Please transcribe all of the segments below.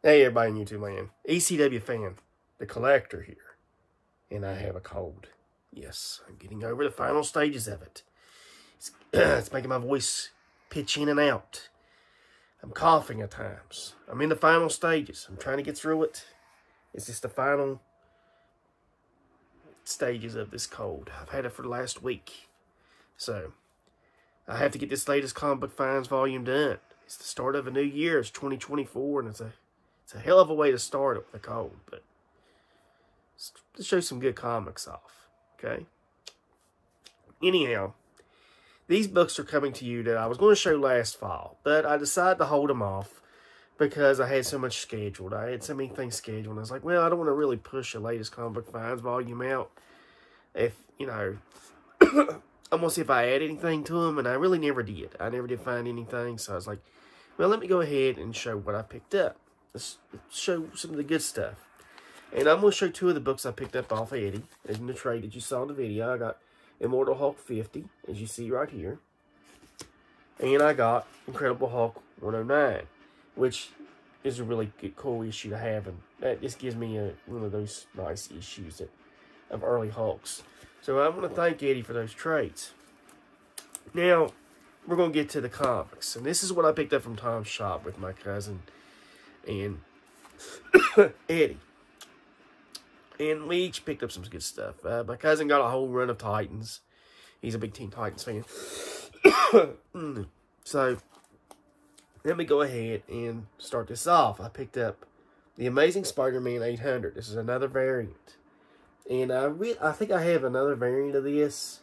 Hey everybody in YouTube land, ECW fan, the collector here, and I have a cold. Yes, I'm getting over the final stages of it. It's making my voice pitch in and out. I'm coughing at times. I'm in the final stages. I'm trying to get through it. It's just the final stages of this cold. I've had it for the last week. So, I have to get this latest Comic Book Finds volume done. It's the start of a new year. It's 2024, and it's a hell of a way to start it with a cold, but let's show some good comics off, okay? Anyhow, these books are coming to you that I was going to show last fall, but I decided to hold them off because I had so much scheduled. I had so many things scheduled, and I was like, well, I don't want to really push the latest Comic Book Finds volume out. If, you know, I'm going to see if I add anything to them, and I really never did. I never did find anything, so I was like, well, let me go ahead and show what I picked up. Let's show some of the good stuff. And I'm going to show two of the books I picked up off of Eddie. In the trade that you saw in the video, I got Immortal Hulk 50, as you see right here. And I got Incredible Hulk 109, which is a really good, cool issue to have. And that just gives me one of those nice issues of early Hulks. So I want to thank Eddie for those trades. Now, we're going to get to the comics. And this is what I picked up from Tom's shop with my cousin and Eddie. And we each picked up some good stuff. My cousin got a whole run of Titans. He's a big Teen Titans fan. So, let me go ahead and start this off. I picked up the Amazing Spider-Man 800. This is another variant. And I think I have another variant of this.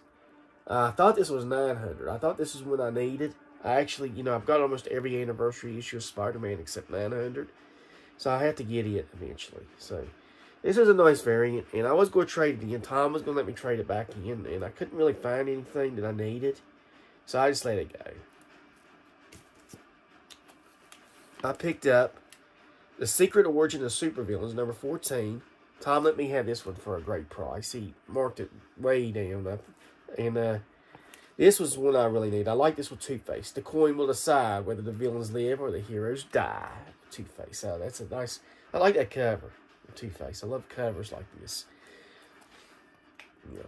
I thought this was 900. I thought this was what I needed. I actually, you know, I've got almost every anniversary issue of Spider-Man except 900. So I have to get it eventually. So this is a nice variant. And I was going to trade it in. Tom was going to let me trade it back in. And I couldn't really find anything that I needed. So I just let it go. I picked up The Secret Origin of Supervillains, number 14. Tom let me have this one for a great price. He marked it way down. And this was one I really need. I like this with Two-Face. The coin will decide whether the villains live or the heroes die. Two-Face. Oh, that's a nice... I like that cover. Two-Face. I love covers like this. Yeah.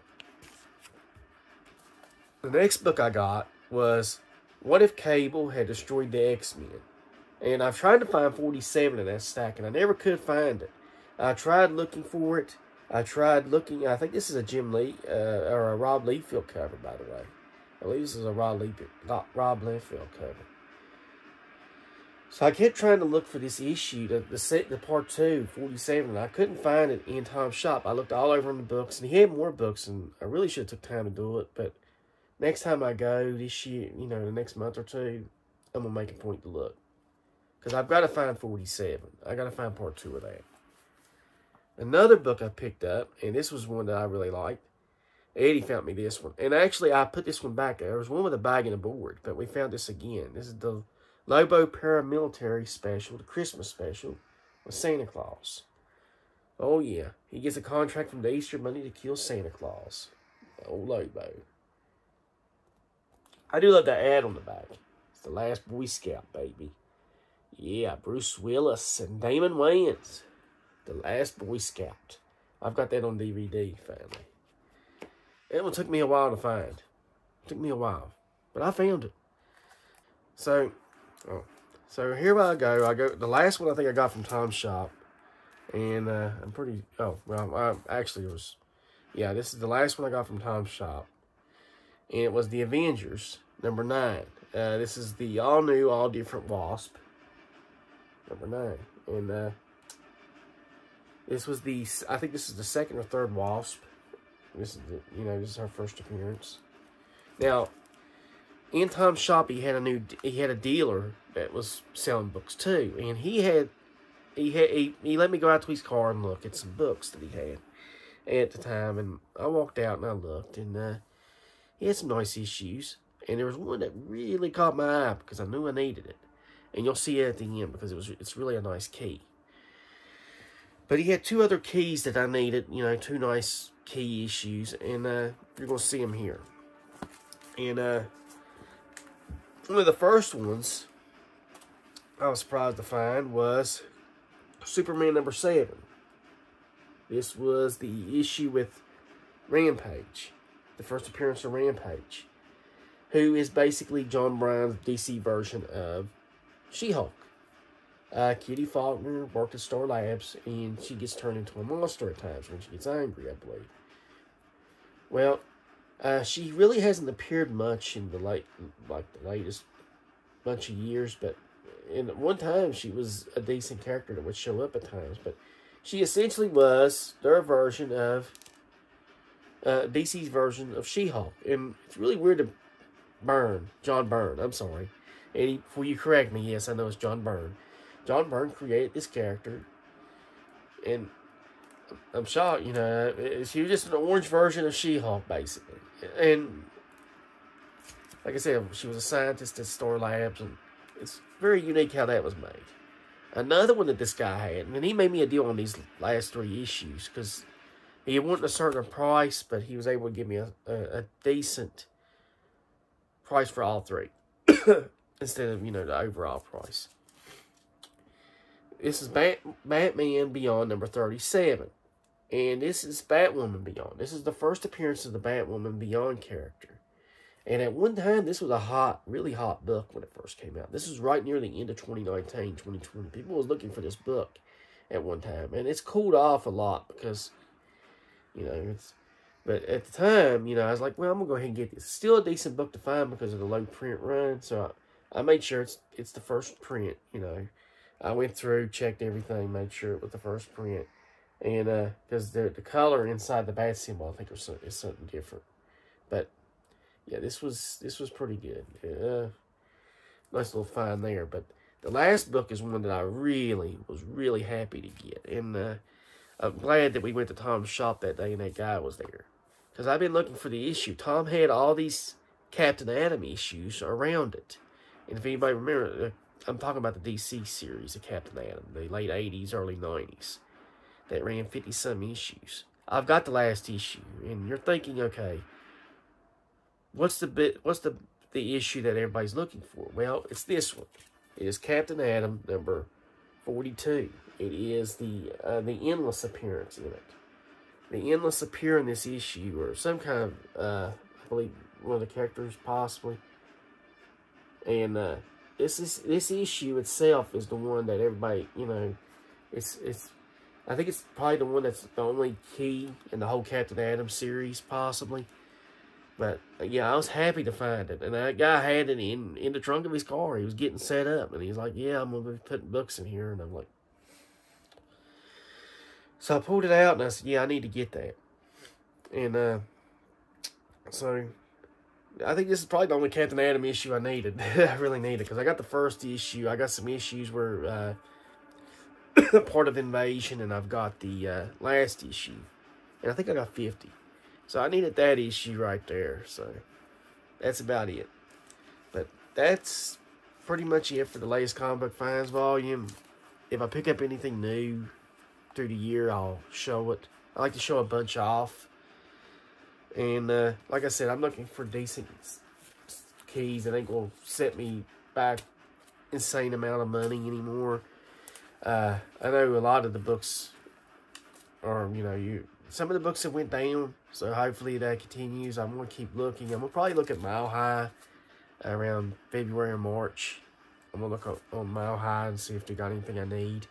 The next book I got was What If Cable Had Destroyed the X-Men? And I've tried to find 47 in that stack, and I never could find it. I tried looking for it. I tried looking... I think this is a Jim Lee, or a Rob Liefeld cover, by the way. I believe this is a Rob Liefeld cover. So I kept trying to look for this issue, the part 2, 47, and I couldn't find it in Tom's shop. I looked all over in the books, and he had more books, and I really should have took time to do it, but next time I go this year, you know, the next month or two, I'm going to make a point to look. Because I've got to find 47. I got to find part 2 of that. Another book I picked up, and this was one that I really liked. Eddie found me this one. And actually, I put this one back. There was one with a bag and a board, but we found this again. This is the Lobo Paramilitary Special, the Christmas special, with Santa Claus. Oh, yeah. He gets a contract from the Easter Bunny to kill Santa Claus. Old Lobo. I do love that ad on the back. It's the last Boy Scout, baby. Yeah, Bruce Willis and Damon Wayans. The Last Boy Scout. I've got that on DVD, family. It took me a while to find. It took me a while. But I found it. So here I go. The last one I think I got from Tom's shop. And I'm pretty... Oh, well, actually it was... Yeah, this is the last one I got from Tom's shop. And it was The Avengers, number 9. This is the all-new, all-different Wasp. Number 9. And... this was the, I think this is the second or third Wasp. This is the, you know, this is her first appearance. Now, in Tom's shop, he had a dealer that was selling books too, and he let me go out to his car and look at some books that he had at the time, and I walked out and I looked, and he had some nice issues, and there was one that really caught my eye because I knew I needed it, and you'll see it at the end because it's really a nice key. But he had 2 other keys that I needed, you know, 2 nice key issues, and you're going to see them here. And one of the first ones I was surprised to find was Superman number 7. This was the issue with Rampage. The first appearance of Rampage. Who is basically John Byrne's DC version of She-Hulk. Kitty Faulkner worked at Star Labs, and she gets turned into a monster at times when she gets angry, I believe. Well, she really hasn't appeared much in the latest bunch of years, but in one time she was a decent character that would show up at times. But she essentially was their version of DC's version of She-Hulk, and it's really weird to John Byrne, I'm sorry. And before you correct me, yes, I know it's John Byrne. John Byrne created this character, and I'm shocked, you know, she was just an orange version of She-Hulk, basically. And, like I said, she was a scientist at Star Labs, and it's very unique how that was made. Another one that this guy had, and he made me a deal on these last 3 issues, because he wanted a certain price, but he was able to give me a decent price for all 3 instead of, you know, the overall price. This is Batman Beyond number 37, and this is Batwoman Beyond. This is the first appearance of the Batwoman Beyond character, and at one time this was a really hot book when it first came out. This was right near the end of 2019, 2020. People was looking for this book at one time, and it's cooled off a lot because, you know, but at the time, you know, I was like, well, I'm going to go ahead and get this. It's still a decent book to find because of the low print run. So I made sure it's the first print, you know. I went through, checked everything, made sure it was the first print. And because the color inside the bat symbol, I think is something different. But yeah, this was pretty good. Nice little find there. But the last book is one that I was really happy to get. And I'm glad that we went to Tom's shop that day and that guy was there. Because I've been looking for the issue. Tom had all these Captain Atom issues around it. And if anybody remember, I'm talking about the DC series of Captain Atom, the late 80s, early 90s. That ran 50-some issues. I've got the last issue. And you're thinking, okay, what's the issue that everybody's looking for? Well, it's this one. It is Captain Atom number 42. It is the Endless appearance in it. The Endless appear in this issue, or some kind of, I believe, one of the characters, possibly. And this issue itself is the one that everybody, you know, I think it's probably the one that's the only key in the whole Captain Atom series, possibly. But, yeah, I was happy to find it. And that guy had it in the trunk of his car. He was getting set up. And he's like, yeah, I'm going to be putting books in here. And I'm like... So I pulled it out, and I said, yeah, I need to get that. And, so... I think this is probably the only Captain Atom issue I needed. I really needed, because I got the first issue. I got some issues where... part of Invasion, and I've got the last issue. And I think I got 50. So I needed that issue right there. So that's about it. But that's pretty much it for the latest Comic Book Finds volume. If I pick up anything new through the year, I'll show it. I like to show a bunch off. And like I said, I'm looking for decent keys that ain't going to set me back insane amount of money anymore. I know a lot of the books are, you know, some of the books have went down, so hopefully that continues. I'm going to keep looking. I'm going to probably look at Mile High around February or March. I'm going to look on Mile High and see if they got anything I need.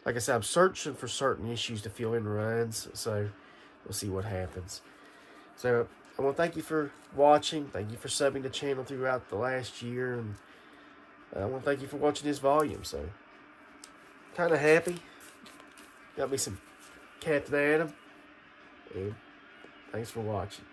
Like I said, I'm searching for certain issues to fill in runs, so we'll see what happens. So I want to thank you for watching. Thank you for subbing the channel throughout the last year, and I want to thank you for watching this volume. So kind of happy. Got me some Captain Atom. And thanks for watching.